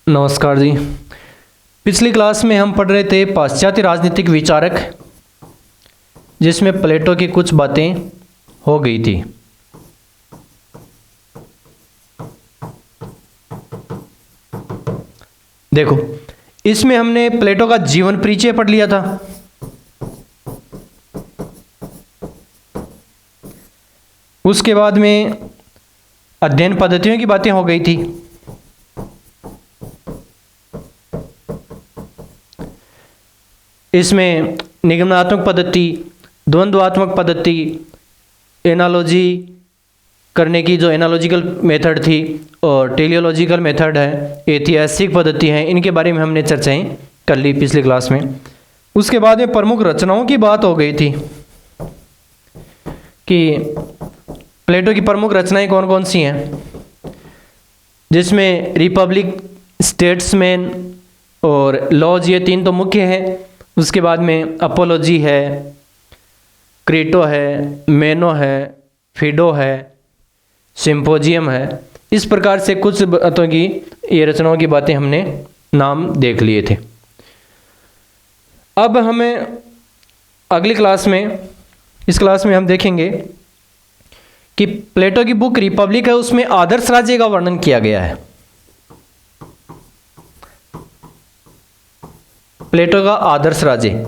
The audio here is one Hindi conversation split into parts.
नमस्कार जी। पिछली क्लास में हम पढ़ रहे थे पाश्चात्य राजनीतिक विचारक, जिसमें प्लेटो की कुछ बातें हो गई थी। देखो, इसमें हमने प्लेटो का जीवन परिचय पढ़ लिया था। उसके बाद में अध्ययन पद्धतियों की बातें हो गई थी। इसमें निगमनात्मक पद्धति, द्वंद्वात्मक पद्धति, एनालॉजी करने की जो एनालॉजिकल मेथड थी और टेलियोलॉजिकल मेथड है, ऐतिहासिक पद्धति है, इनके बारे में हमने चर्चाएं कर ली पिछली क्लास में। उसके बाद में प्रमुख रचनाओं की बात हो गई थी कि प्लेटो की प्रमुख रचनाएं कौन कौन सी हैं, जिसमें रिपब्लिक, स्टेट्समैन और लॉज, ये तीन तो मुख्य हैं। उसके बाद में अपोलॉजी है, क्रेटो है, मेनो है, फिडो है, सिम्पोजियम है। इस प्रकार से कुछ बातों की, ये रचनाओं की बातें हमने नाम देख लिए थे। अब हमें अगली क्लास में, इस क्लास में हम देखेंगे कि प्लेटो की बुक रिपब्लिक है, उसमें आदर्श राज्य का वर्णन किया गया है। प्लेटो का आदर्श राज्य,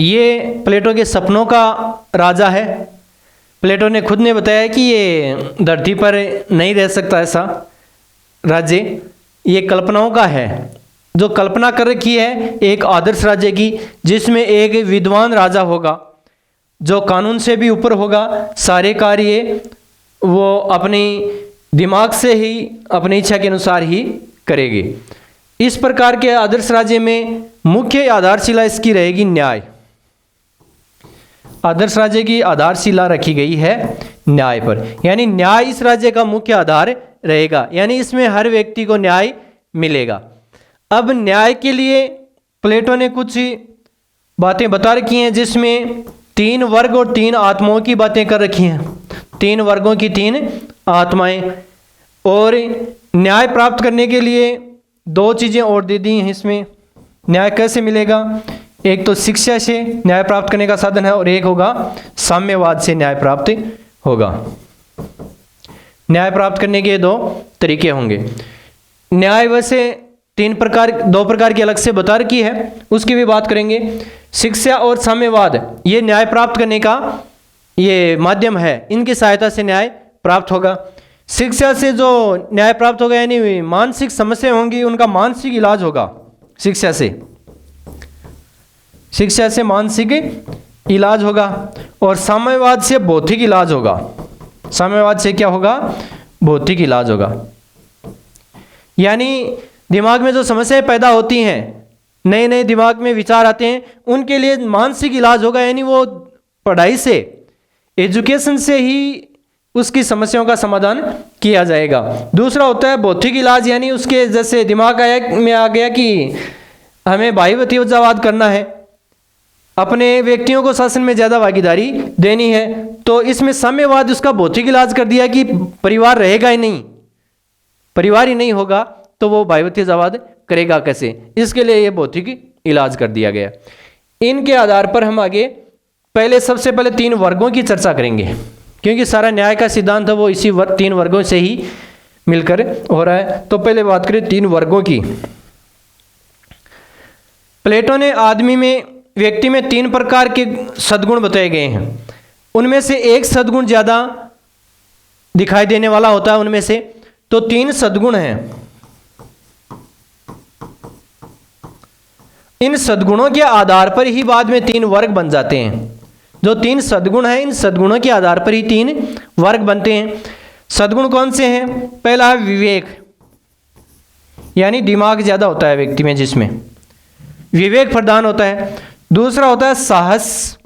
ये प्लेटो के सपनों का राजा है। प्लेटो ने खुद ने बताया कि ये धरती पर नहीं रह सकता ऐसा राज्य, ये कल्पनाओं का है। जो कल्पना कर रखी है एक आदर्श राज्य की, जिसमें एक विद्वान राजा होगा जो कानून से भी ऊपर होगा, सारे कार्य वो अपनी दिमाग से ही, अपनी इच्छा के अनुसार ही करेगी। इस प्रकार के आदर्श राज्य में मुख्य आधारशिला इसकी रहेगी न्याय। आदर्श राज्य की आधारशिला रखी गई है न्याय पर, यानी न्याय इस राज्य का मुख्य आधार रहेगा, यानी इसमें हर व्यक्ति को न्याय मिलेगा। अब न्याय के लिए प्लेटो ने कुछ बातें बता रखी हैं, जिसमें तीन वर्ग और तीन आत्माओं की बातें कर रखी हैं। तीन वर्गों की तीन आत्माएं, और न्याय प्राप्त करने के लिए दो चीज़ें और दे दी हैं इसमें। न्याय कैसे मिलेगा? एक तो शिक्षा से न्याय प्राप्त करने का साधन है, और एक होगा साम्यवाद से न्याय प्राप्त होगा। न्याय प्राप्त करने के दो तरीके होंगे। न्याय वैसे दो प्रकार की अलग से बता रखी है, उसकी भी बात करेंगे। शिक्षा और साम्यवाद ये न्याय प्राप्त करने का ये माध्यम है, इनकी सहायता से न्याय प्राप्त होगा। शिक्षा से जो न्याय प्राप्त होगा, यानी मानसिक समस्या होंगी, उनका मानसिक इलाज होगा। शिक्षा से मानसिक इलाज होगा, और साम्यवाद से भौतिक इलाज होगा। साम्यवाद से क्या होगा? भौतिक इलाज होगा। यानी दिमाग में जो समस्याएं पैदा होती हैं, नए नए दिमाग में विचार आते हैं, उनके लिए मानसिक इलाज होगा, यानी वो पढ़ाई से, एजुकेशन से ही उसकी समस्याओं का समाधान किया जाएगा। दूसरा होता है भौतिक इलाज, यानी उसके जैसे दिमाग में आ गया कि हमें भाईवतीवाद करना है, अपने व्यक्तियों को शासन में ज़्यादा भागीदारी देनी है, तो इसमें साम्यवाद उसका भौतिक इलाज कर दिया कि परिवार रहेगा ही नहीं, परिवार ही नहीं होगा तो वो भाईवतीवाद करेगा कैसे, इसके लिए ये भौतिक इलाज कर दिया गया। इनके आधार पर हम आगे सबसे पहले तीन वर्गों की चर्चा करेंगे, क्योंकि सारा न्याय का सिद्धांत है वो इसी तीन वर्गों से ही मिलकर हो रहा है। तो पहले बात करें तीन वर्गों की। प्लेटो ने आदमी में, व्यक्ति में तीन प्रकार के सद्गुण बताए गए हैं। उनमें से एक सद्गुण ज़्यादा दिखाई देने वाला होता है उनमें से, तो तीन सद्गुण हैं। इन सद्गुणों के आधार पर ही बाद में तीन वर्ग बन जाते हैं। जो तीन सद्गुण हैं, इन सद्गुणों के आधार पर ही तीन वर्ग बनते हैं। सद्गुण कौन से हैं? पहला है विवेक, यानी दिमाग ज़्यादा होता है व्यक्ति में, जिसमें विवेक प्रधान होता है। दूसरा होता है साहस,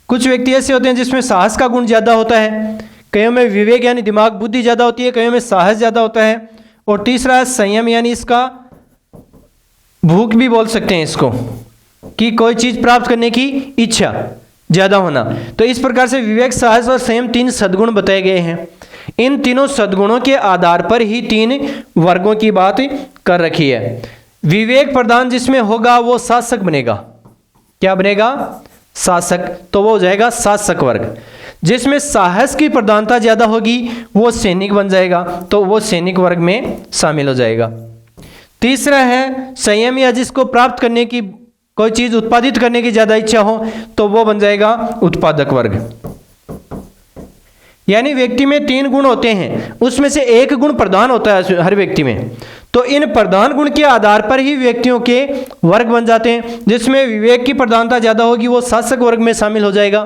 कुछ व्यक्ति ऐसे होते हैं जिसमें साहस का गुण ज़्यादा होता है। कईयों में विवेक यानी दिमाग बुद्धि ज़्यादा होती है, कईयों में साहस ज़्यादा होता है। और तीसरा है संयम, यानी इसका भूख भी बोल सकते हैं इसको, कि कोई चीज़ प्राप्त करने की इच्छा ज़्यादा होना। तो इस प्रकार से विवेक, साहस और संयम तीन सद्गुण बताए गए हैं। इन तीनों सद्गुणों के आधार पर ही तीन वर्गों की बात कर रखी है। विवेक प्रधान जिसमें होगा वो शासक बनेगा। क्या बनेगा? शासक। तो वो हो जाएगा शासक वर्ग। जिसमें साहस की प्रधानता ज़्यादा होगी वो सैनिक बन जाएगा, तो वो सैनिक वर्ग में शामिल हो जाएगा। तीसरा है संयम, या जिसको प्राप्त करने की, कोई चीज़ उत्पादित करने की ज़्यादा इच्छा हो तो वो बन जाएगा उत्पादक वर्ग। यानी व्यक्ति में 3 गुण होते हैं, उसमें से एक गुण प्रधान होता है हर व्यक्ति में। तो इन प्रधान गुण के आधार पर ही व्यक्तियों के वर्ग बन जाते हैं। जिसमें विवेक की प्रधानता ज़्यादा होगी वो शासक वर्ग में शामिल हो जाएगा,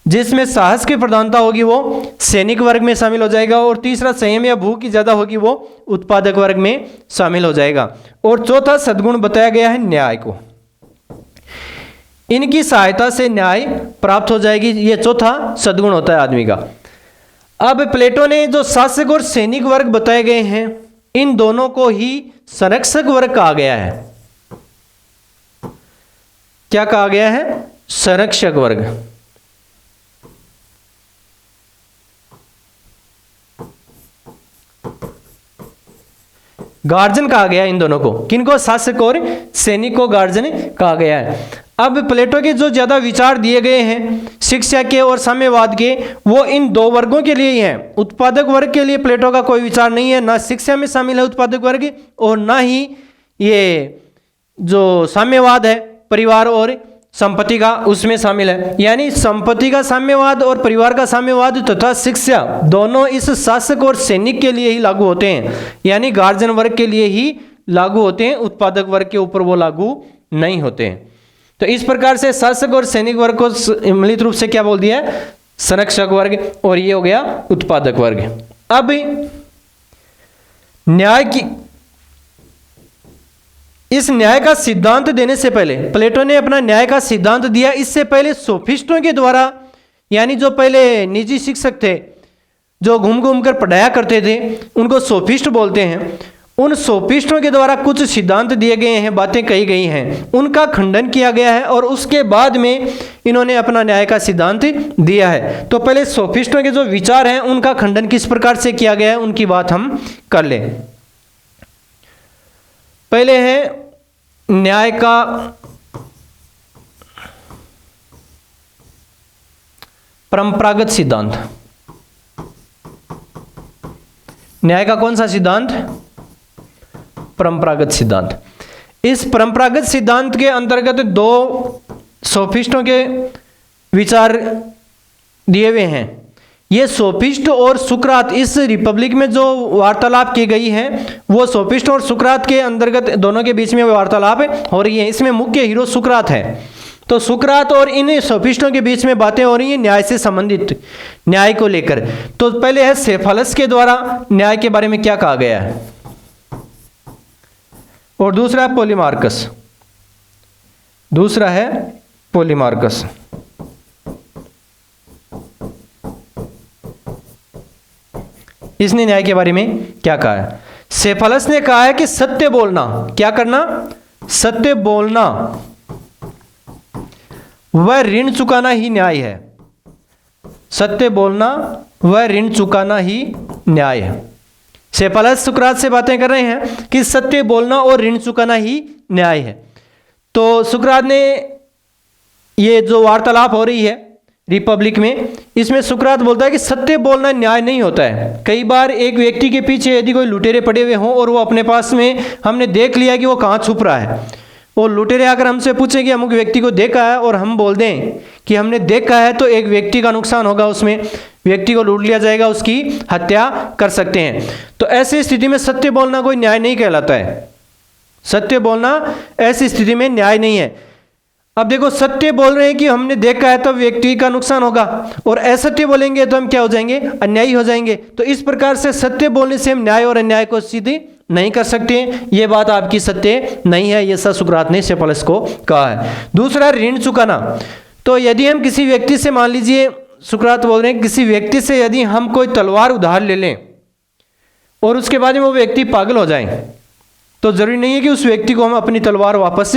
जिसमें साहस की प्रधानता होगी वो सैनिक वर्ग में शामिल हो जाएगा, और तीसरा संयम या भूख की ज़्यादा होगी वो उत्पादक वर्ग में शामिल हो जाएगा। और चौथा सद्गुण बताया गया है न्याय को। इनकी सहायता से न्याय प्राप्त हो जाएगी, ये चौथा सद्गुण होता है आदमी का। अब प्लेटो ने जो शासक और सैनिक वर्ग बताए गए हैं, इन दोनों को ही संरक्षक वर्ग कहा गया है। क्या कहा गया है? संरक्षक वर्ग। गार्जियन कहा गया इन दोनों को। किनको? शासक और सैनिक को गार्जियन कहा गया है। अब प्लेटो के जो ज़्यादा विचार दिए गए हैं शिक्षा के और साम्यवाद के, वो इन 2 वर्गों के लिए ही हैं। उत्पादक वर्ग के लिए प्लेटो का कोई विचार नहीं है, ना शिक्षा में शामिल है उत्पादक वर्ग, और ना ही ये जो साम्यवाद है परिवार और संपत्ति का, उसमें शामिल है। यानी संपत्ति का साम्यवाद और परिवार का साम्यवाद तथा शिक्षा दोनों इस शासक और सैनिक के लिए ही लागू होते हैं, यानी गार्जियन वर्ग के लिए ही लागू होते हैं, उत्पादक वर्ग के ऊपर वो लागू नहीं होते हैं। तो इस प्रकार से शासक और सैनिक वर्ग को सम्मिलित रूप से क्या बोल दिया है? संरक्षक वर्ग, और ये हो गया उत्पादक वर्ग। अब न्याय की, इस न्याय का सिद्धांत देने से पहले प्लेटो ने अपना न्याय का सिद्धांत दिया। इससे पहले सोफिस्टों के द्वारा, यानी जो पहले निजी शिक्षक थे जो घूम घूम कर पढ़ाया करते थे, उनको सोफिस्ट बोलते हैं। उन सोफिस्टों के द्वारा कुछ सिद्धांत दिए गए हैं, बातें कही गई हैं, उनका खंडन किया गया है, और उसके बाद में इन्होंने अपना न्याय का सिद्धांत दिया है। तो पहले सोफिस्टों के जो विचार हैं उनका खंडन किस प्रकार से किया गया है, उनकी बात हम कर लें। पहले है न्याय का परंपरागत सिद्धांत। न्याय का कौन सा सिद्धांत? परंपरागत सिद्धांत। इस परंपरागत सिद्धांत के अंतर्गत 2 सोफिस्टों के विचार दिए हुए हैं। ये सोफिस्ट और सुकरात, इस रिपब्लिक में जो वार्तालाप की गई है वो सोफिस्ट और सुकरात के अंतर्गत दोनों के बीच में वार्तालाप हो रही है। इसमें मुख्य हीरो सुकरात है। तो सुकरात और इन सोफिस्टों के बीच में बातें हो रही हैं न्याय से संबंधित, न्याय को लेकर। तो पहले है सेफालस के द्वारा न्याय के बारे में क्या कहा गया है, और दूसरा है पोलीमार्कस। दूसरा है पोलीमार्कस। इसने न्याय के बारे में क्या कहा है? सेफालस ने कहा है कि सत्य बोलना, क्या करना? सत्य बोलना, वह ऋण चुकाना ही न्याय है। सत्य बोलना वह ऋण चुकाना ही न्याय है। सेफालस सुकरात से बातें कर रहे हैं कि सत्य बोलना और ऋण चुकाना ही न्याय है। तो सुकरात ने, ये जो वार्तालाप हो रही है रिपब्लिक में, इसमें सुकरात बोलता है कि सत्य बोलना न्याय नहीं होता है। कई बार एक व्यक्ति के पीछे यदि कोई लुटेरे पड़े हुए हों और वो अपने पास में, हमने देख लिया कि वो कहाँ छुप रहा है, वो लुटेरे आकर हमसे पूछें कि अमुक व्यक्ति को देखा है और हम बोल दें कि हमने देखा है, तो एक व्यक्ति का नुकसान होगा, उसमें व्यक्ति को लूट लिया जाएगा, उसकी हत्या कर सकते हैं। तो ऐसी स्थिति में सत्य बोलना कोई न्याय नहीं कहलाता है। सत्य बोलना ऐसी स्थिति में न्याय नहीं है। अब देखो, सत्य बोल रहे हैं कि हमने देखा है तब व्यक्ति का नुकसान होगा, और असत्य बोलेंगे तो हम क्या हो जाएंगे? अन्यायी हो जाएंगे। तो इस प्रकार से सत्य बोलने से हम न्याय और अन्याय को सिद्ध नहीं कर सकते। ये बात आपकी सत्य नहीं है, ये सुकरात ने सेफालस को कहा है। दूसरा, ऋण चुकाना। तो यदि हम किसी व्यक्ति से, मान लीजिए सुकरात बोल रहे हैं, किसी व्यक्ति से यदि हम कोई तलवार उधार ले लें और उसके बाद में वो व्यक्ति पागल हो जाए, तो जरूरी नहीं है कि उस व्यक्ति को हम अपनी तलवार वापस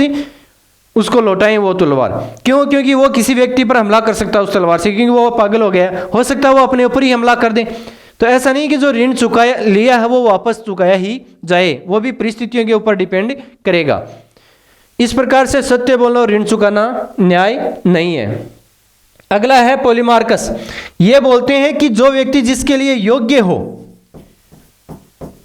उसको लौटाएं वो तलवार। क्यों? क्योंकि वो किसी व्यक्ति पर हमला कर सकता है उस तलवार से, क्योंकि वो पागल हो गया। हो सकता है वो अपने ऊपर ही हमला कर दे। तो ऐसा नहीं कि जो ऋण चुकाया लिया है वो वापस चुकाया ही जाए, वो भी परिस्थितियों के ऊपर डिपेंड करेगा। इस प्रकार से सत्य बोलना और ऋण चुकाना न्याय नहीं है। अगला है पॉलीमार्कस। ये बोलते हैं कि जो व्यक्ति जिसके लिए योग्य हो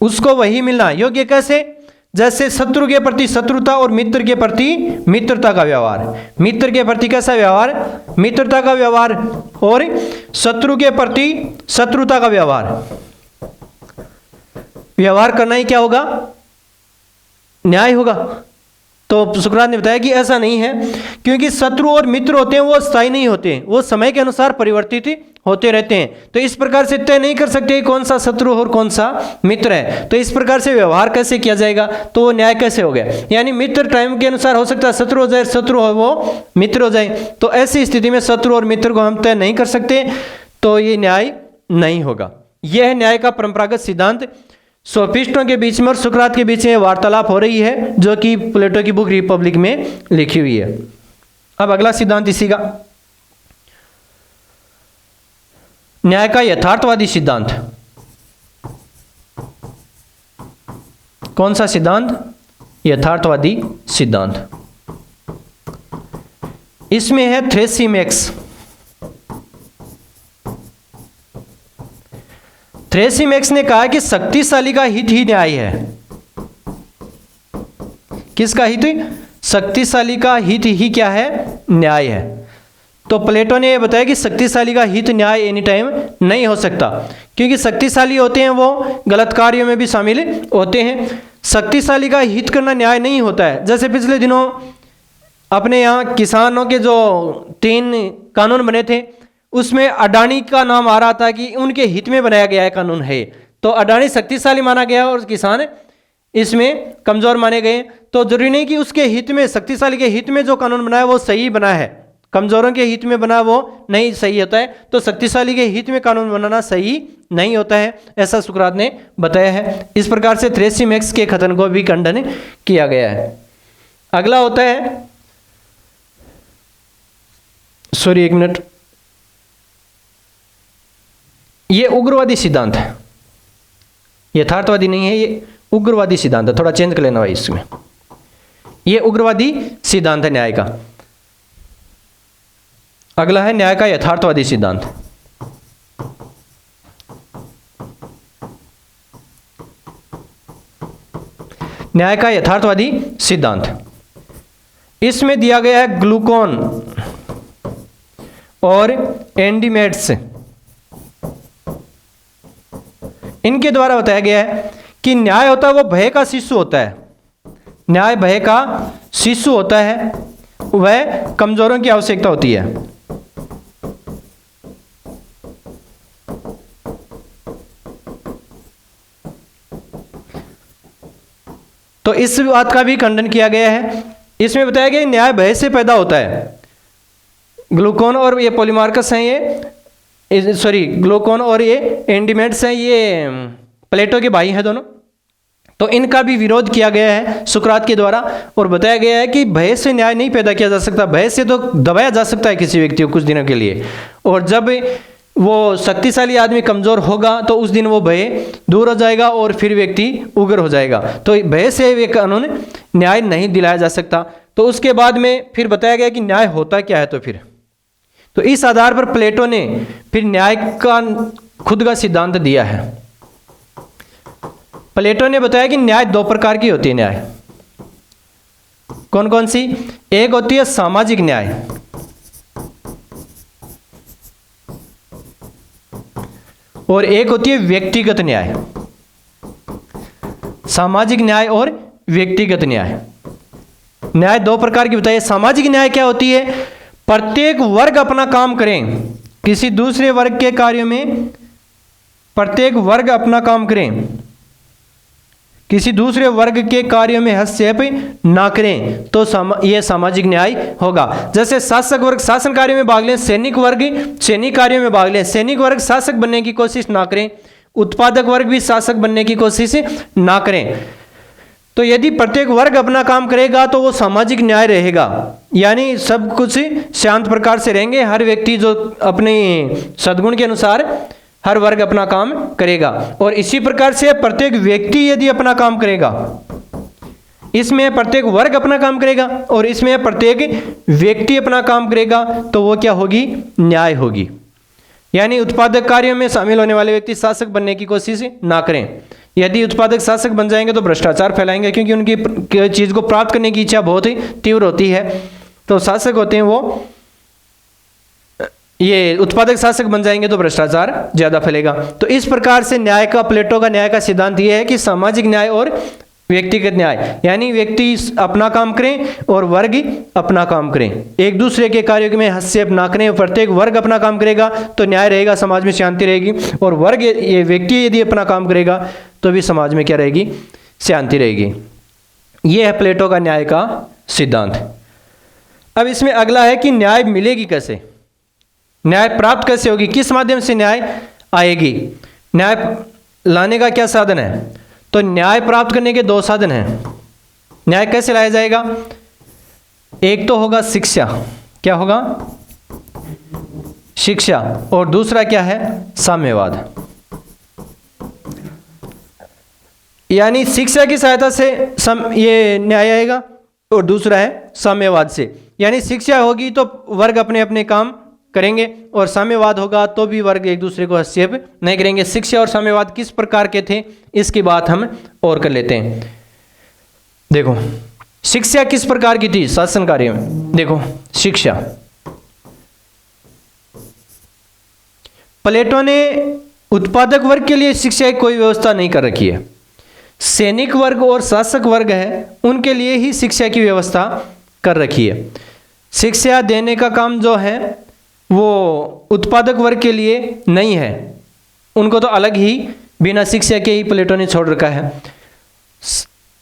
उसको वही मिलना। योग्य कैसे? जैसे शत्रु के प्रति शत्रुता और मित्र के प्रति मित्रता का व्यवहार। मित्र के प्रति कैसा व्यवहार? मित्रता का व्यवहार। और शत्रु के प्रति शत्रुता का व्यवहार। व्यवहार करना ही क्या होगा? न्याय होगा। तो सुकरात ने बताया कि ऐसा नहीं है, क्योंकि शत्रु और मित्र होते हैं वो स्थायी नहीं होते, वो समय के अनुसार परिवर्तित होते रहते हैं। तो इस प्रकार से तय नहीं कर सकते कौन सा शत्रु और कौन सा मित्र है। तो इस प्रकार से व्यवहार कैसे किया जाएगा, तो वो न्याय कैसे हो गया? यानी मित्र टाइम के अनुसार हो सकता है शत्रु हो जाए, शत्रु हो वो मित्र हो जाए। तो ऐसी स्थिति में शत्रु और मित्र को हम तय नहीं कर सकते, तो ये न्याय नहीं होगा। यह है न्याय का परंपरागत सिद्धांत। सोफिस्टों के बीच में और सुकरात के बीच में वार्तालाप हो रही है, जो कि प्लेटो की बुक रिपब्लिक में लिखी हुई है। अब अगला सिद्धांत इसी का, न्याय का यथार्थवादी सिद्धांत। कौन सा सिद्धांत? यथार्थवादी सिद्धांत। इसमें है थ्रेसिमेक्स। थ्रेसिमेक्स ने कहा कि शक्तिशाली का हित ही न्याय है। किसका हित? शक्तिशाली का हित ही क्या है? न्याय है। तो प्लेटो ने यह बताया कि शक्तिशाली का हित न्याय एनी टाइम नहीं हो सकता, क्योंकि शक्तिशाली होते हैं वो गलत कार्यों में भी शामिल होते हैं। शक्तिशाली का हित करना न्याय नहीं होता है। जैसे पिछले दिनों अपने यहाँ किसानों के जो 3 कानून बने थे, उसमें अडानी का नाम आ रहा था कि उनके हित में बनाया गया है कानून है। तो अडानी शक्तिशाली माना गया और किसान इसमें कमजोर माने गए। तो जरूरी नहीं कि उसके हित में, शक्तिशाली के हित में जो कानून बनाया वो सही बना है, कमजोरों के हित में बना वो नहीं सही होता है। तो शक्तिशाली के हित में कानून बनाना सही नहीं होता है, ऐसा सुकरात ने बताया है। इस प्रकार से थ्रेसिमेक्स के कथन को भी खंडन किया गया है। अगला होता है, सॉरी एक मिनट, ये उग्रवादी सिद्धांत है। यथार्थवादी नहीं है, ये उग्रवादी सिद्धांत है। थोड़ा चेंज कर लेना भाई इसमें। ये उग्रवादी सिद्धांत है न्याय का। अगला है न्याय का यथार्थवादी सिद्धांत। न्याय का यथार्थवादी सिद्धांत, इसमें दिया गया है ग्लूकोन और एंडीमेट्स। इनके द्वारा बताया गया है कि न्याय होता है वो भय का शिशु होता है। न्याय भय का शिशु होता है, वह कमजोरों की आवश्यकता होती है। तो इस बात का भी खंडन किया गया है। इसमें बताया गया न्याय भय से पैदा होता है। ग्लूकोन और ये पॉलीमार्कस हैं, ये सॉरी ग्लूकोन और ये एंडीमेट्स हैं, ये प्लेटो के भाई हैं दोनों। तो इनका भी विरोध किया गया है सुकरात के द्वारा और बताया गया है कि भय से न्याय नहीं पैदा किया जा सकता। भय से तो दबाया जा सकता है किसी व्यक्ति को कुछ दिनों के लिए, और जब वो शक्तिशाली आदमी कमजोर होगा तो उस दिन वो भय दूर हो जाएगा और फिर व्यक्ति उग्र हो जाएगा। तो भय से वे कानून न्याय नहीं दिलाया जा सकता। तो उसके बाद में फिर बताया गया कि न्याय होता क्या है। तो इस आधार पर प्लेटो ने फिर न्याय का खुद का सिद्धांत दिया है। प्लेटो ने बताया कि न्याय 2 प्रकार की होती है। न्याय कौन कौन सी? एक होती है सामाजिक न्याय, और एक होती है व्यक्तिगत न्याय। सामाजिक न्याय और व्यक्तिगत न्याय, न्याय 2 प्रकार की बताइए। सामाजिक न्याय क्या होती है? प्रत्येक वर्ग अपना काम करें, किसी दूसरे वर्ग के कार्यों में प्रत्येक वर्ग अपना काम करें, किसी दूसरे वर्ग के कार्यों में हस्तक्षेप ना करें, तो यह सामाजिक न्याय होगा। जैसे शासक वर्ग शासन कार्यों में भाग लें, सैनिक वर्ग सैनिक कार्यों में भाग लें, सैनिक वर्ग शासक बनने की कोशिश ना करें, उत्पादक वर्ग भी शासक बनने की कोशिश ना करें। तो यदि प्रत्येक वर्ग अपना काम करेगा तो वो सामाजिक न्याय रहेगा, यानी सब कुछ शांत प्रकार से रहेंगे। हर व्यक्ति जो अपने सद्गुण के अनुसार हर वर्ग अपना काम करेगा। और इसी प्रकार से प्रत्येक व्यक्ति यदि अपना काम करेगा, इसमें प्रत्येक वर्ग अपना काम करेगा और इसमें प्रत्येक व्यक्ति अपना काम करेगा, तो वो क्या होगी? न्याय होगी। यानी उत्पादक कार्यों में शामिल होने वाले व्यक्ति शासक बनने की कोशिश ना करें। यदि उत्पादक शासक बन जाएंगे तो भ्रष्टाचार फैलाएंगे, क्योंकि उनकी चीज़ को प्राप्त करने की इच्छा बहुत ही तीव्र होती है। तो शासक होते हैं वो, ये उत्पादक शासक बन जाएंगे तो भ्रष्टाचार ज़्यादा फैलेगा। तो इस प्रकार से न्याय का, प्लेटो का न्याय का सिद्धांत ये है कि सामाजिक न्याय और व्यक्तिगत न्याय, यानी व्यक्ति अपना काम करें और वर्ग अपना काम करें, एक दूसरे के कार्यों में हस्तक्षेप ना करें। प्रत्येक वर्ग अपना काम करेगा तो न्याय रहेगा, समाज में शांति रहेगी। और वर्ग, ये व्यक्ति यदि अपना काम करेगा तो भी समाज में क्या रहेगी? शांति रहेगी। यह है प्लेटो का न्याय का सिद्धांत। अब इसमें अगला है कि न्याय मिलेगी कैसे, न्याय प्राप्त कैसे होगी, किस माध्यम से न्याय आएगी, न्याय लाने का क्या साधन है? तो न्याय प्राप्त करने के दो साधन हैं। न्याय कैसे लाया जाएगा? एक तो होगा शिक्षा, क्या होगा? शिक्षा। और दूसरा क्या है? साम्यवाद। यानी शिक्षा की सहायता से ये न्याय आएगा और दूसरा है साम्यवाद से। यानी शिक्षा होगी तो वर्ग अपने अपने काम करेंगे और साम्यवाद होगा तो भी वर्ग एक दूसरे को हस्तक्षेप नहीं करेंगे। शिक्षा और साम्यवाद किस प्रकार के थे, इसकी बात हम और कर लेते हैं। देखो शिक्षा किस प्रकार की थी शासन कार्य में। देखो शिक्षा, प्लेटो ने उत्पादक वर्ग के लिए शिक्षा की कोई व्यवस्था नहीं कर रखी है। सैनिक वर्ग और शासक वर्ग है, उनके लिए ही शिक्षा की व्यवस्था कर रखी है। शिक्षा देने का काम जो है वो उत्पादक वर्ग के लिए नहीं है, उनको तो अलग ही बिना शिक्षा के ही प्लेटो ने छोड़ रखा है।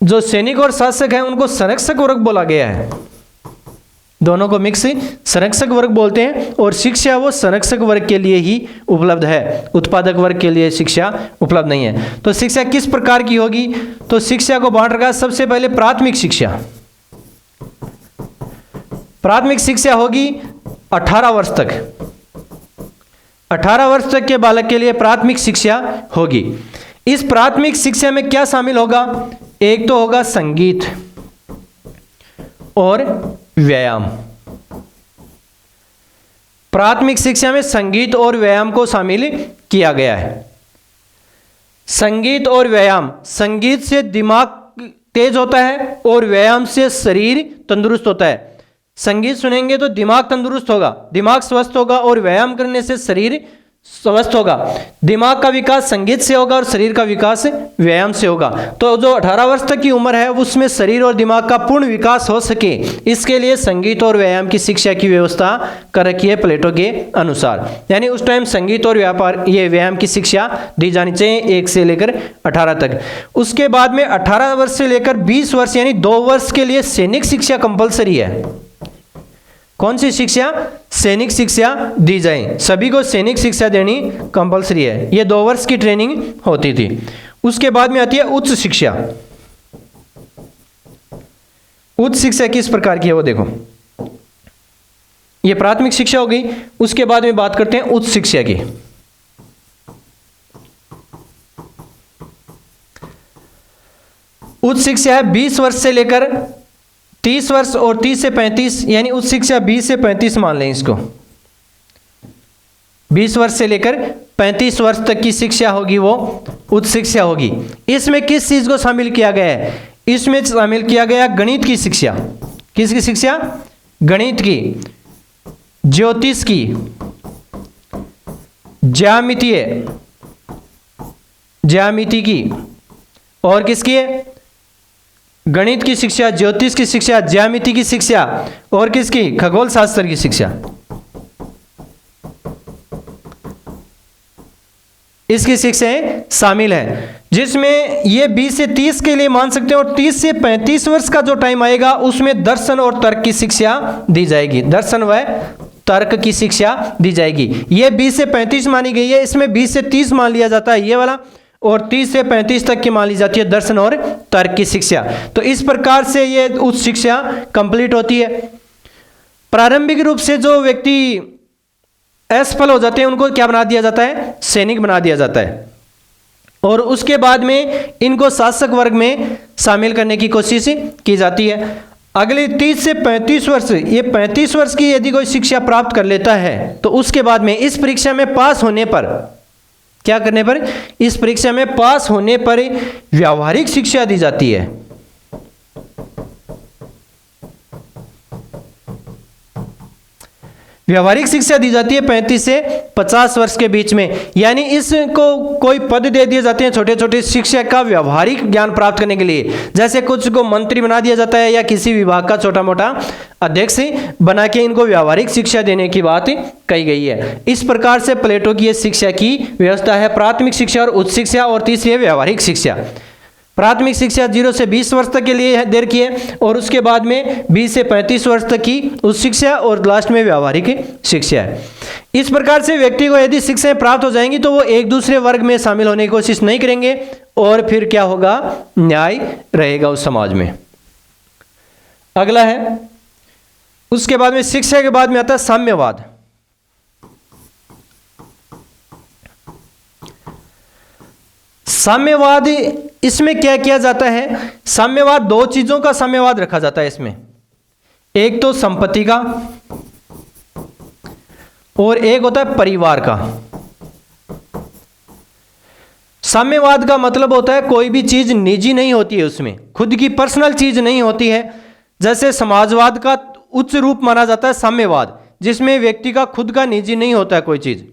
जो सैनिक और शासक हैं उनको संरक्षक वर्ग बोला गया है, दोनों को मिक्स संरक्षक वर्ग बोलते हैं। और शिक्षा वो संरक्षक वर्ग के लिए ही उपलब्ध है, उत्पादक वर्ग के लिए शिक्षा उपलब्ध नहीं है। तो शिक्षा किस प्रकार की होगी? तो शिक्षा को बांट रखा सबसे पहले प्राथमिक शिक्षा। प्राथमिक शिक्षा होगी 18 वर्ष तक, 18 वर्ष तक के बालक के लिए प्राथमिक शिक्षा होगी। इस प्राथमिक शिक्षा में क्या शामिल होगा? एक तो होगा संगीत और व्यायाम। प्राथमिक शिक्षा में संगीत और व्यायाम को शामिल किया गया है। संगीत और व्यायाम, संगीत से दिमाग तेज होता है और व्यायाम से शरीर तंदुरुस्त होता है। संगीत सुनेंगे तो दिमाग तंदुरुस्त होगा, दिमाग स्वस्थ होगा और व्यायाम करने से शरीर स्वस्थ होगा। दिमाग का विकास संगीत से होगा और शरीर का विकास व्यायाम से होगा। तो जो 18 वर्ष तक की उम्र है उसमें शरीर और दिमाग का पूर्ण विकास हो सके, इसके लिए संगीत और व्यायाम की शिक्षा की व्यवस्था कर रखी है प्लेटो के अनुसार। यानी उस टाइम संगीत और व्यायाम की शिक्षा दी जानी चाहिए 1 से लेकर 18 तक। उसके बाद में 18 वर्ष से लेकर 20 वर्ष यानी 2 वर्ष के लिए सैनिक शिक्षा कंपलसरी है। कौन सी शिक्षा? सैनिक शिक्षा दी जाए, सभी को सैनिक शिक्षा देनी कंपलसरी है। ये 2 वर्ष की ट्रेनिंग होती थी। उसके बाद में आती है उच्च शिक्षा। उच्च शिक्षा किस प्रकार की है वो देखो, ये प्राथमिक शिक्षा हो गई। उसके बाद में बात करते हैं उच्च शिक्षा की। उच्च शिक्षा है 20 वर्ष से लेकर 30 वर्ष और 30 से 35, यानी उच्च शिक्षा 20 से 35 मान लें इसको। 20 वर्ष से लेकर 35 वर्ष तक की शिक्षा होगी वो उच्च शिक्षा होगी। इसमें किस चीज को शामिल किया गया है? इसमें शामिल किया गया गणित की शिक्षा। किसकी शिक्षा? गणित की, ज्योतिष की, ज्यामिति की, और किसकी है? गणित की शिक्षा, ज्योतिष की शिक्षा, ज्यामिति की शिक्षा, और किसकी? खगोल शास्त्र की शिक्षा। इसकी शिक्षाएं शामिल हैं, जिसमें ये 20 से 30 के लिए मान सकते हैं। और 30 से 35 वर्ष का जो टाइम आएगा उसमें दर्शन और तर्क की शिक्षा दी जाएगी, दर्शन व तर्क की शिक्षा दी जाएगी। ये 20 से 35 मानी गई है, इसमें 20 से 30 मान लिया जाता है ये वाला, और 30 से 35 तक की मान ली जाती है दर्शन और तर्क की शिक्षा। तो इस प्रकार से ये उच्च शिक्षा कंप्लीट होती है। प्रारंभिक रूप से जो व्यक्ति असफल हो जाते हैं उनको क्या बना दिया जाता है, सैनिक बना दिया जाता है। और उसके बाद में इनको शासक वर्ग में शामिल करने की कोशिश की जाती है। अगले 30 से 35 वर्ष, ये 35 वर्ष की यदि कोई शिक्षा प्राप्त कर लेता है तो उसके बाद में इस परीक्षा में पास होने पर, क्या करने पर, इस परीक्षा में पास होने पर व्यावहारिक शिक्षा दी जाती है। व्यावहारिक शिक्षा दी जाती है 35 से 50 वर्ष के बीच में। यानी इसको कोई पद दे दिए जाते हैं छोटे छोटे शिक्षक का व्यावहारिक ज्ञान प्राप्त करने के लिए। जैसे कुछ को मंत्री बना दिया जाता है या किसी विभाग का छोटा मोटा अध्यक्ष बना के इनको व्यावहारिक शिक्षा देने की बात कही गई है। इस प्रकार से प्लेटो की ये शिक्षा की व्यवस्था है, प्राथमिक शिक्षा और उच्च शिक्षा, और तीसरी है व्यावहारिक शिक्षा। प्राथमिक शिक्षा 0 से 20 वर्ष तक के लिए देर की है, और उसके बाद में 20 से 35 वर्ष तक की उच्च शिक्षा, और लास्ट में व्यावहारिक शिक्षा है। इस प्रकार से व्यक्ति को यदि शिक्षाएं प्राप्त हो जाएंगी तो वो एक दूसरे वर्ग में शामिल होने की कोशिश नहीं करेंगे, और फिर क्या होगा, न्याय रहेगा उस समाज में। अगला है, उसके बाद में शिक्षा के बाद में आता है साम्यवाद। साम्यवाद, इसमें क्या किया जाता है, साम्यवाद दो चीजों का साम्यवाद रखा जाता है इसमें। एक तो संपत्ति का और एक होता है परिवार का। साम्यवाद का मतलब होता है कोई भी चीज निजी नहीं होती है, उसमें खुद की पर्सनल चीज नहीं होती है। जैसे समाजवाद का उच्च रूप माना जाता है साम्यवाद, जिसमें व्यक्ति का खुद का निजी नहीं होता है कोई चीज।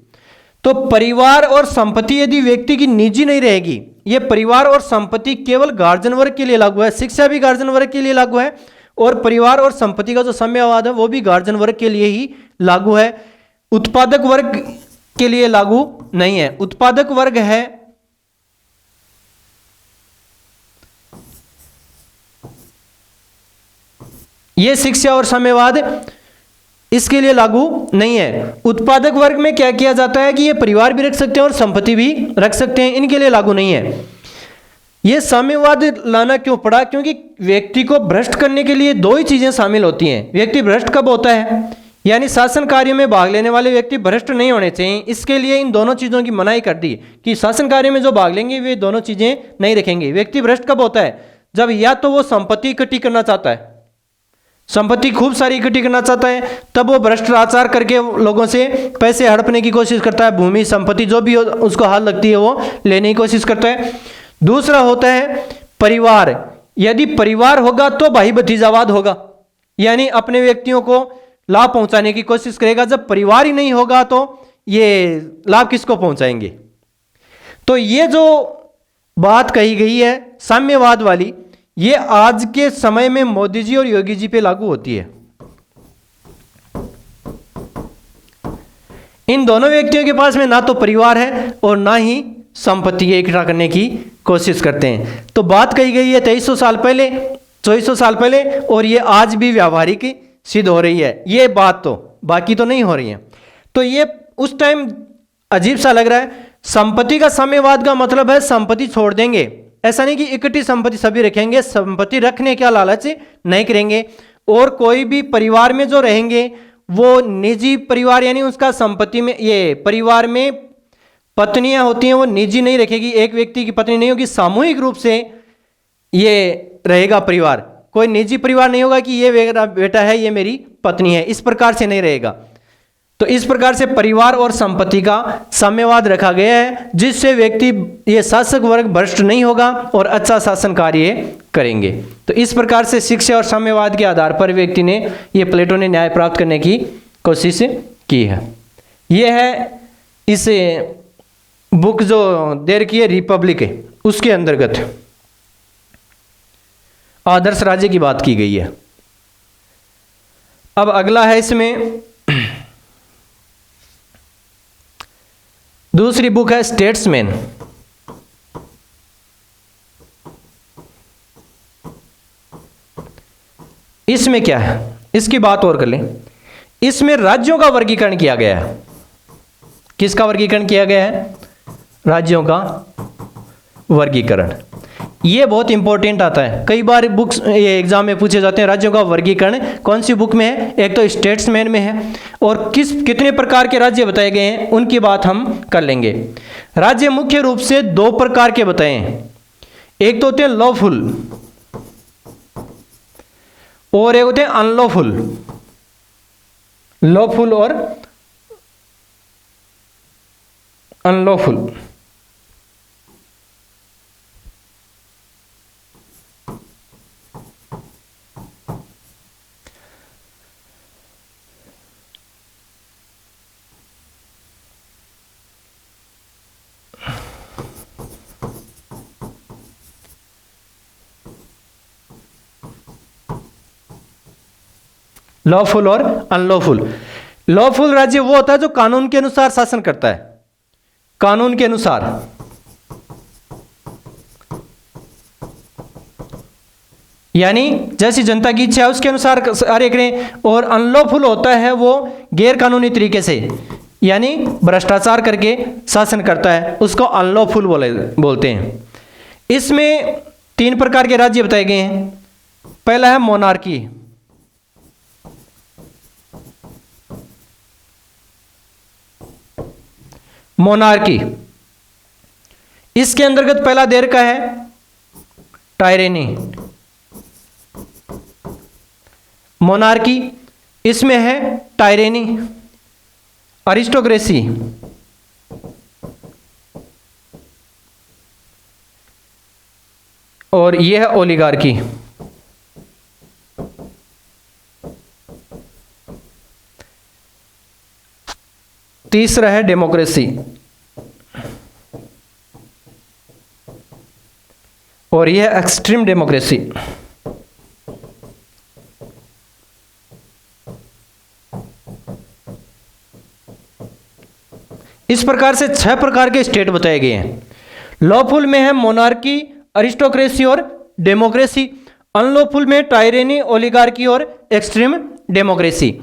तो परिवार और संपत्ति यदि व्यक्ति की निजी नहीं रहेगी, ये परिवार और संपत्ति केवल गार्जियन वर्ग के लिए लागू है, शिक्षा भी गार्जियन वर्ग के लिए लागू है, और परिवार और संपत्ति का जो साम्यवाद है वो भी गार्जियन वर्ग के लिए ही लागू है, उत्पादक वर्ग के लिए लागू नहीं है। उत्पादक वर्ग है ये शिक्षा और साम्यवाद इसके लिए लागू नहीं है। उत्पादक वर्ग में क्या किया जाता है कि ये परिवार भी रख सकते हैं और संपत्ति भी रख सकते हैं, इनके लिए लागू नहीं है। ये साम्यवाद लाना क्यों पड़ा, क्योंकि व्यक्ति को भ्रष्ट करने के लिए दो ही चीजें शामिल होती हैं। व्यक्ति भ्रष्ट कब होता है, यानी शासन कार्य में भाग लेने वाले व्यक्ति भ्रष्ट नहीं होने चाहिए। इसके लिए इन दोनों चीजों की मनाही कर दी कि शासन कार्य में जो भाग लेंगे वे दोनों चीजें नहीं रखेंगे। व्यक्ति भ्रष्ट कब होता है, जब या तो वो संपत्ति इकट्ठी करना चाहता है, संपत्ति खूब सारी इकट्ठी करना चाहता है, तब वो भ्रष्टाचार करके लोगों से पैसे हड़पने की कोशिश करता है, भूमि संपत्ति जो भी उसको हाल लगती है वो लेने की कोशिश करता है। दूसरा होता है परिवार, यदि परिवार होगा तो भाई भतीजावाद होगा, यानी अपने व्यक्तियों को लाभ पहुंचाने की कोशिश करेगा। जब परिवार ही नहीं होगा तो ये लाभ किसको पहुंचाएंगे। तो ये जो बात कही गई है साम्यवाद वाली, ये आज के समय में मोदी जी और योगी जी पे लागू होती है। इन दोनों व्यक्तियों के पास में ना तो परिवार है और ना ही संपत्ति इकट्ठा करने की कोशिश करते हैं। तो बात कही गई है 2300 साल पहले, 2400 साल पहले, और ये आज भी व्यावहारिक सिद्ध हो रही है। ये बात तो बाकी तो नहीं हो रही है। तो ये उस टाइम अजीब सा लग रहा है। संपत्ति का साम्यवाद का मतलब है संपत्ति छोड़ देंगे, ऐसा नहीं कि इकट्ठी संपत्ति सभी रखेंगे, संपत्ति रखने का लालच नहीं करेंगे। और कोई भी परिवार में जो रहेंगे वो निजी परिवार, यानी उसका संपत्ति में, ये परिवार में पत्नियां होती हैं वो निजी नहीं रखेगी, एक व्यक्ति की पत्नी नहीं होगी, सामूहिक रूप से ये रहेगा परिवार। कोई निजी परिवार नहीं होगा कि ये मेरा बेटा है, ये मेरी पत्नी है, इस प्रकार से नहीं रहेगा। तो इस प्रकार से परिवार और संपत्ति का साम्यवाद रखा गया है, जिससे व्यक्ति, ये शासक वर्ग भ्रष्ट नहीं होगा और अच्छा शासन कार्य करेंगे। तो इस प्रकार से शिक्षा और साम्यवाद के आधार पर व्यक्ति ने, ये प्लेटो ने न्याय प्राप्त करने की कोशिश की है। यह है इस बुक जो देर की है रिपब्लिक है, उसके अंतर्गत आदर्श राज्य की बात की गई है। अब अगला है इसमें दूसरी बुक है स्टेट्समैन। इसमें क्या है, इसकी बात और कर लें। इसमें राज्यों का वर्गीकरण किया गया है। किसका वर्गीकरण किया गया है, राज्यों का वर्गीकरण। ये बहुत इंपॉर्टेंट आता है, कई बार बुक्स ये एग्जाम में पूछे जाते हैं। राज्यों का वर्गीकरण कौन सी बुक में है? एक तो स्टेट्समैन में है, और कितने प्रकार के राज्य बताए गए हैं उनकी बात हम कर लेंगे। राज्य मुख्य रूप से दो प्रकार के बताए हैं, एक तो होते हैं लॉफुल और एक होते हैं अनलॉफुल। लॉफुल और अनलॉफुल। लॉफुल और अनलॉफुल। लॉफुल राज्य वो होता है जो कानून के अनुसार शासन करता है, कानून के अनुसार। यानी जैसी जनता की इच्छा है उसके अनुसार कार्य करें। और अनलॉफुल होता है वो गैर कानूनी तरीके से, यानी भ्रष्टाचार करके शासन करता है, उसको अनलॉफुल बोलते हैं। इसमें 3 प्रकार के राज्य बताए गए हैं। पहला है मोनार्की। मोनार्की, इसके अंतर्गत पहला देर का है टायरेनी। मोनार्की, इसमें है टायरेनी, अरिस्टोक्रेसी, और यह है ओलिगार्की। तीसरा है डेमोक्रेसी, और यह एक्सट्रीम डेमोक्रेसी। इस प्रकार से 6 प्रकार के स्टेट बताए गए हैं। लॉफुल में है मोनार्की, अरिस्टोक्रेसी और डेमोक्रेसी। अनलॉफुल में टायरेनी, ओलिगार्की और एक्सट्रीम डेमोक्रेसी।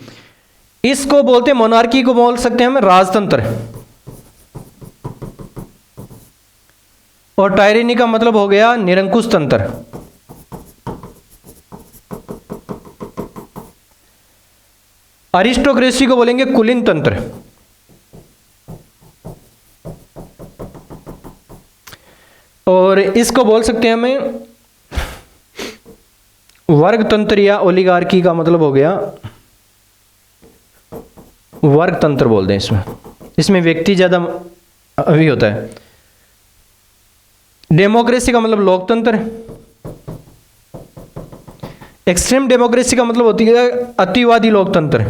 इसको बोलते हैं, मोनार्की को बोल सकते हैं हम राजतंत्र, और टायरेनी का मतलब हो गया निरंकुश तंत्र। अरिस्टोक्रेसी को बोलेंगे कुलीन तंत्र, और इसको बोल सकते हैं हमें वर्ग तंत्र, या ओलिगार्की का मतलब हो गया वर्ग तंत्र बोल दें। इसमें व्यक्ति ज्यादा अभी होता है। डेमोक्रेसी का मतलब लोकतंत्र। एक्सट्रीम डेमोक्रेसी का मतलब होती है अतिवादी लोकतंत्र।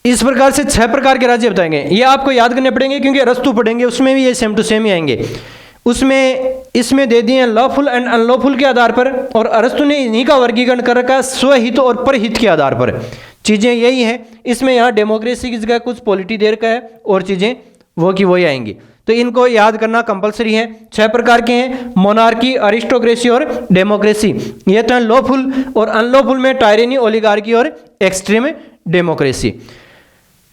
इस प्रकार से 6 प्रकार के राज्य बताएंगे। ये आपको याद करने पड़ेंगे क्योंकि अरस्तु पढ़ेंगे, उसमें भी ये सेम टू सेम ही आएंगे। उसमें इसमें दे दिए लॉफुल एंड अनलॉफुल के आधार पर, और अरस्तु ने इन्हीं का वर्गीकरण कर रखा है स्वहित और परहित के आधार पर। चीज़ें यही हैं। इसमें यहाँ डेमोक्रेसी की जगह कुछ पॉलिटी देर का है, और चीज़ें वो की वही आएंगी। तो इनको याद करना कंपलसरी है। 6 प्रकार के हैं, मोनार्की, अरिस्टोक्रेसी और डेमोक्रेसी। ये तो हैं लॉफुल, और अनलॉफुल में टायरेनी, ओलिगार्की और एक्सट्रीम डेमोक्रेसी।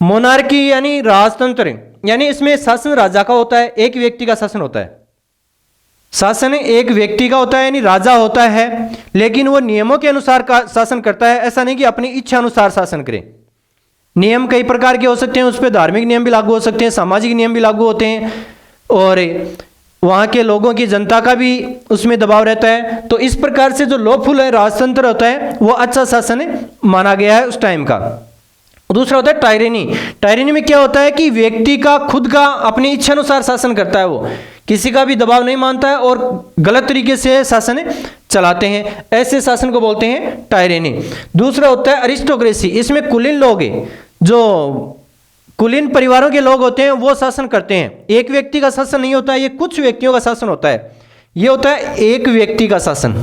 मोनार्की यानी राजतंत्र, यानी इसमें शासन राजा का होता है, एक व्यक्ति का शासन होता है। शासन एक व्यक्ति का होता है, यानी राजा होता है, लेकिन वो नियमों के अनुसार का शासन करता है। ऐसा नहीं कि अपनी इच्छा अनुसार शासन करे। नियम कई प्रकार के हो सकते हैं, उस पर धार्मिक नियम भी लागू हो सकते हैं, सामाजिक नियम भी लागू होते हैं, और वहाँ के लोगों की, जनता का भी उसमें दबाव रहता है। तो इस प्रकार से जो लॉफुल है राजतंत्र होता है, वो अच्छा शासन माना गया है उस टाइम का। दूसरा होता है टायरेनी। टायरेनी में क्या होता है कि व्यक्ति का खुद का अपनी इच्छा अनुसार शासन करता है, वो किसी का भी दबाव नहीं मानता है और गलत तरीके से शासन चलाते हैं। ऐसे शासन को बोलते हैं टायरेनी। दूसरा होता है अरिस्टोक्रेसी। इसमें कुलीन लोग हैं, जो कुलीन परिवारों के लोग होते हैं, वो शासन करते हैं। एक व्यक्ति का शासन नहीं होता है, ये कुछ व्यक्तियों का शासन होता है। ये होता है एक व्यक्ति का शासन,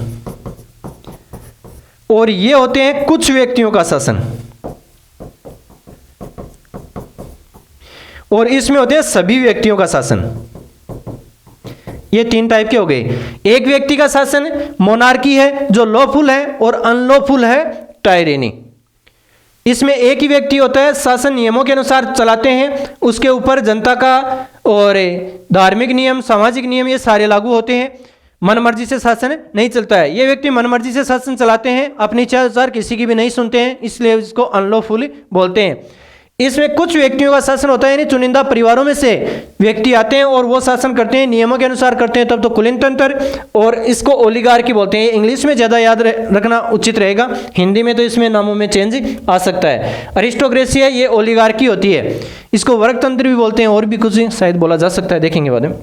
और ये होते हैं कुछ व्यक्तियों का शासन, और इसमें होते हैं सभी व्यक्तियों का शासन। ये 3 टाइप के हो गए। एक व्यक्ति का शासन मोनार्की है, जो लॉफुल है, और अनलॉफुल है टायरेनी। इसमें एक ही व्यक्ति होता है, शासन नियमों के अनुसार चलाते हैं, उसके ऊपर जनता का और धार्मिक नियम, सामाजिक नियम ये सारे लागू होते हैं। मनमर्जी से शासन नहीं चलता है। ये व्यक्ति मनमर्जी से शासन चलाते हैं, अपनी इच्छा अनुसार किसी की भी नहीं सुनते हैं, इसलिए इसको अनलॉफुल बोलते हैं। इसमें कुछ व्यक्तियों का शासन होता है, यानी चुनिंदा परिवारों में से व्यक्ति आते हैं और वो शासन करते हैं, नियमों के अनुसार करते हैं, तब तो कुलीन तंत्र, और इसको ओलिगार्की बोलते हैं। इंग्लिश में ज़्यादा याद रखना उचित रहेगा, हिंदी में तो इसमें नामों में चेंज आ सकता है। अरिस्टोक्रेसी है, ये ओलिगार्की होती है। इसको वर्ग तंत्र भी बोलते हैं, और भी कुछ शायद बोला जा सकता है, देखेंगे बाद में।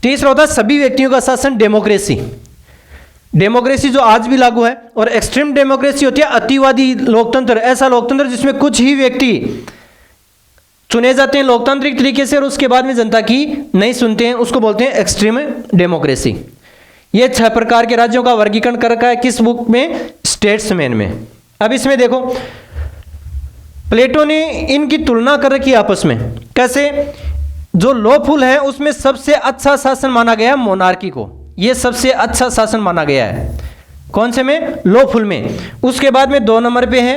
तीसरा होता है सभी व्यक्तियों का शासन, डेमोक्रेसी। डेमोक्रेसी जो आज भी लागू है। और एक्सट्रीम डेमोक्रेसी होती है अतिवादी लोकतंत्र, ऐसा लोकतंत्र जिसमें कुछ ही व्यक्ति चुने जाते हैं लोकतांत्रिक तरीके से और उसके बाद में जनता की नहीं सुनते हैं, उसको बोलते हैं एक्सट्रीम डेमोक्रेसी। ये 6 प्रकार के राज्यों का वर्गीकरण कर रखा है किस बुक में? स्टेट्समैन में। अब इसमें देखो, प्लेटो ने इनकी तुलना कर रखी आपस में। कैसे? जो लॉफुल है उसमें सबसे अच्छा शासन माना गया मोनार्की को, ये सबसे अच्छा शासन माना गया है। कौन से में? लॉफुल में। उसके बाद में 2 नंबर पे है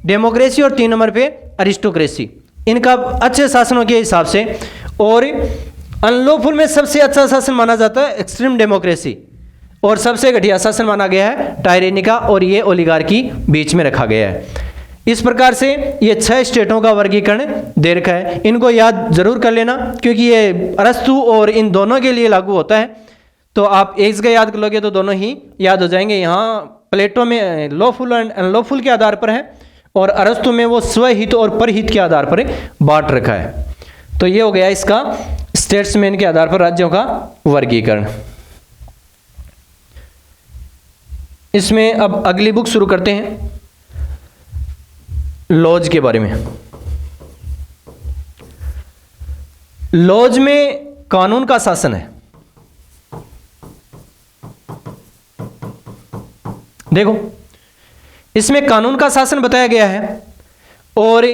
डेमोक्रेसी और 3 नंबर पे अरिस्टोक्रेसी, इनका अच्छे शासनों के हिसाब से। और अनलॉफुल में सबसे अच्छा शासन माना जाता है एक्सट्रीम डेमोक्रेसी, और सबसे घटिया शासन माना गया है टायरेनिका, और ये ओलिगार्की बीच में रखा गया है। इस प्रकार से ये 6 स्टेटों का वर्गीकरण दे रखा है। इनको याद जरूर कर लेना, क्योंकि ये अरस्तु और इन दोनों के लिए लागू होता है। तो आप एक जगह याद कर लोगे तो दोनों ही याद हो जाएंगे। यहाँ प्लेटो में लॉफुल एंड अनलॉफुल के आधार पर है, और अरस्तु में वो स्वहित और परहित के आधार पर बांट रखा है। तो ये हो गया इसका स्टेट्समैन के आधार पर राज्यों का वर्गीकरण। इसमें अब अगली बुक शुरू करते हैं, लॉज के बारे में। लॉज में कानून का शासन है। देखो, इसमें कानून का शासन बताया गया है, और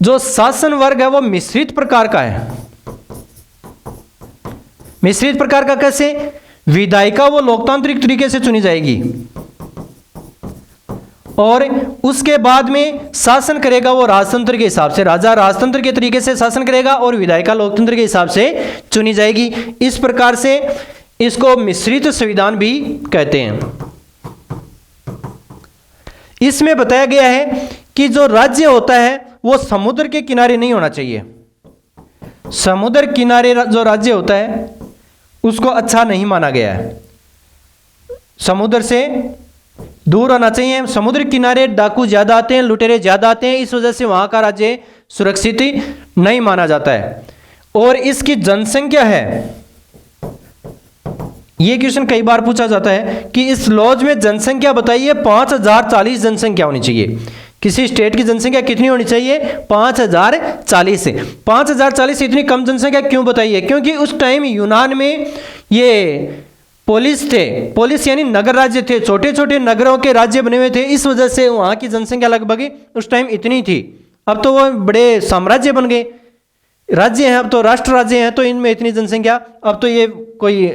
जो शासन वर्ग है वो मिश्रित प्रकार का है। मिश्रित प्रकार का कैसे? विधायिका वो लोकतांत्रिक तरीके से चुनी जाएगी, और उसके बाद में शासन करेगा वो राजतंत्र के हिसाब से, राजा राजतंत्र के तरीके से शासन करेगा, और विधायिका लोकतंत्र के हिसाब से चुनी जाएगी। इस प्रकार से इसको मिश्रित संविधान भी कहते हैं। इसमें बताया गया है कि जो राज्य होता है वो समुद्र के किनारे नहीं होना चाहिए। समुद्र किनारे जो राज्य होता है उसको अच्छा नहीं माना गया है, समुद्र से दूर होना चाहिए। समुद्र किनारे डाकू ज्यादा आते हैं, लुटेरे ज्यादा आते हैं, इस वजह से वहां का राज्य सुरक्षित नहीं माना जाता है। और इसकी जनसंख्या है, ये क्वेश्चन कई बार पूछा जाता है कि इस लॉज में जनसंख्या बताइए। 5040 जनसंख्या होनी चाहिए। किसी स्टेट की जनसंख्या कितनी होनी चाहिए? 5040 से। 5040 से इतनी कम जनसंख्या क्यों बताइए? क्योंकि उस टाइम यूनान में ये पोलिस थे, पोलिस यानी नगर राज्य थे, छोटे छोटे नगरों के राज्य बने हुए थे, इस वजह से वहाँ की जनसंख्या लगभग उस टाइम इतनी थी। अब तो वो बड़े साम्राज्य बन गए, राज्य हैं, अब तो राष्ट्र राज्य हैं, तो इनमें इतनी जनसंख्या अब तो ये कोई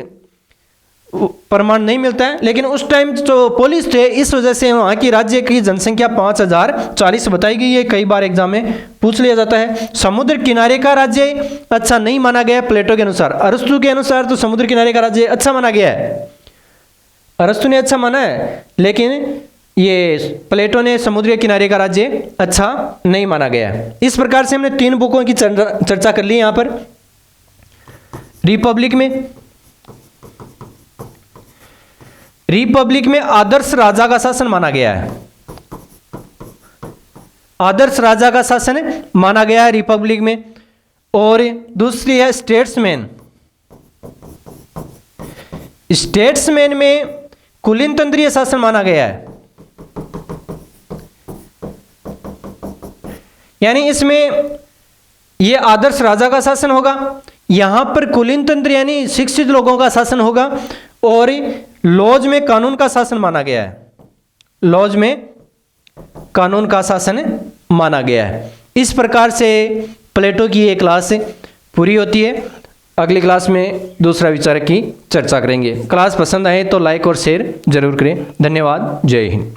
प्रमाण नहीं मिलता है। लेकिन उस टाइम जो पोलिस थे, इस वजह से वहाँ की राज्य की जनसंख्या 5040 बताई गई है। कई बार एग्जाम में पूछ लिया जाता है। समुद्र किनारे का राज्य अच्छा नहीं माना गया प्लेटो के अनुसार। अरस्तु के अनुसार तो समुद्र किनारे का राज्य अच्छा माना गया है, अरस्तु ने अच्छा माना है, लेकिन ये प्लेटो ने समुद्र किनारे का राज्य अच्छा नहीं माना गया है। इस प्रकार से हमने 3 बुकों की चर्चा कर ली। यहाँ पर रिपब्लिक में आदर्श राजा का शासन माना गया है। आदर्श राजा का शासन माना गया है रिपब्लिक में। और दूसरी है स्टेट्समैन। स्टेट्समैन में कुलीन तंत्रीय शासन माना गया है, यानी इसमें यह आदर्श राजा का शासन होगा, यहां पर कुलीन तंत्र यानी शिक्षित लोगों का शासन होगा। और लॉज में कानून का शासन माना गया है, लॉज में कानून का शासन माना गया है। इस प्रकार से प्लेटो की ये क्लास पूरी होती है। अगली क्लास में दूसरा विचारक की चर्चा करेंगे। क्लास पसंद आए तो लाइक और शेयर जरूर करें। धन्यवाद। जय हिंद।